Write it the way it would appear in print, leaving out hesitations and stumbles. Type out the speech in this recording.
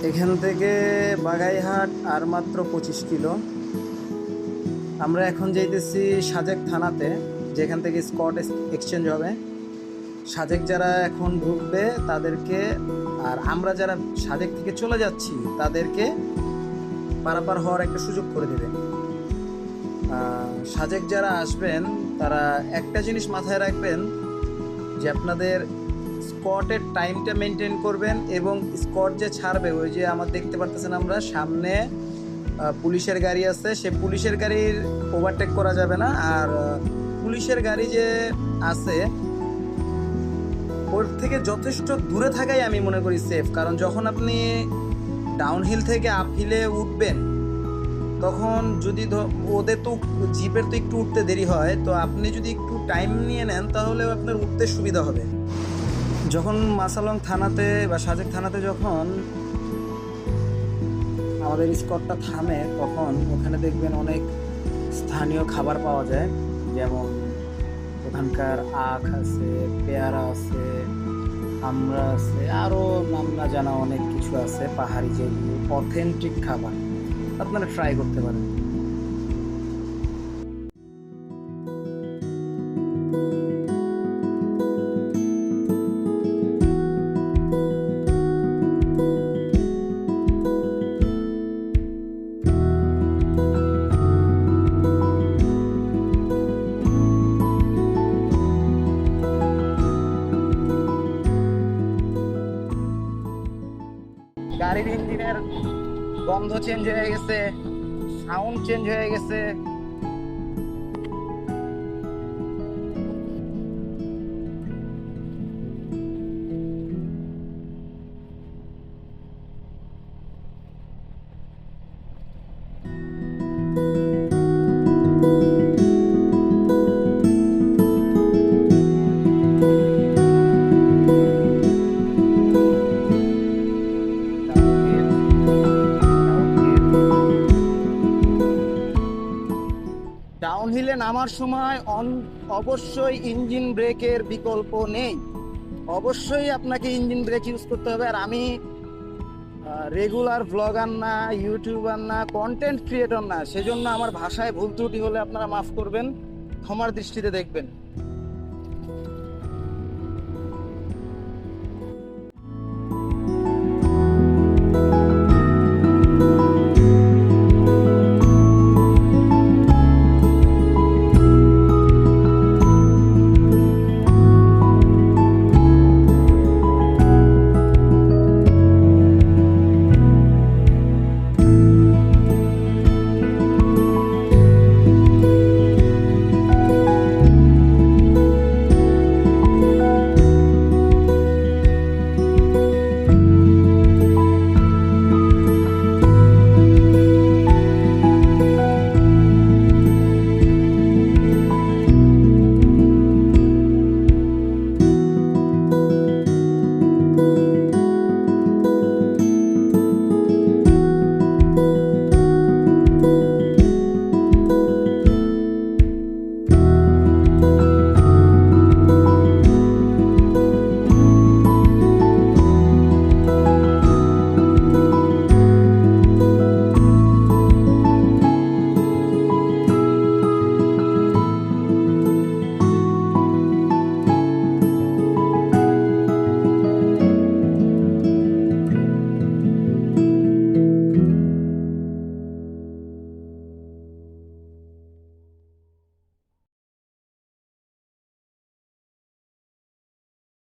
এখান থেকে বাগাইহাট আর মাত্র 25 কিলো। আমরা এখন যাইতেছি সাজেক থানাতে, যেখান থেকে স্কট এক্সচেঞ্জ হবে। সাজেক যারা এখন ঢুকবে তাদেরকে, আর আমরা যারা সাজেক থেকে চলে যাচ্ছি তাদেরকে পারাপার হওয়ার একটা সুযোগ করে দেবে। সাজেক যারা আসবেন তারা একটা জিনিস মাথায় রাখবেন যে আপনাদের স্কটের টাইমটা মেনটেন করবেন, এবং স্কট যে ছাড়বে, ওই যে আমার দেখতে পারতেছেন আমরা সামনে পুলিশের গাড়ি আছে, সে পুলিশের গাড়ির ওভারটেক করা যাবে না। আর পুলিশের গাড়ি যে আছে ওর থেকে যথেষ্ট দূরে থাকাই আমি মনে করি সেফ। কারণ যখন আপনি ডাউনহিল থেকে আপহিলে উঠবেন তখন যদি ওদের তো জিপের তো একটু উঠতে দেরি হয়, তো আপনি যদি একটু টাইম নিয়ে নেন তাহলে আপনার উঠতে সুবিধা হবে। যখন মাসালং থানাতে বা সাজেক থানাতে যখন আমাদের স্কটটা থামে তখন ওখানে দেখবেন অনেক স্থানীয় খাবার পাওয়া যায়, যেমন ওখানকার আখ আছে, পেয়ারা আছে, আমরা আছে, আরও নাম না জানা অনেক কিছু আছে পাহাড়ি, যেগুলো অথেন্টিক খাবার আপনারা ট্রাই করতে পারেন। গাড়ির ইঞ্জিনের গন্ধ চেঞ্জ হয়ে গেছে, সাউন্ড চেঞ্জ হয়ে গেছে। ডাউনহিলে নামার সময় অবশ্যই ইঞ্জিন ব্রেকের বিকল্প নেই, অবশ্যই আপনাকে ইঞ্জিন ব্রেক ইউজ করতে হবে। আর আমি রেগুলার ব্লগার না, ইউটিউবার না, কন্টেন্ট ক্রিয়েটর না, সেজন্য আমার ভাষায় ভুল ত্রুটি হলে আপনারা মাফ করবেন, ক্ষমার দৃষ্টিতে দেখবেন।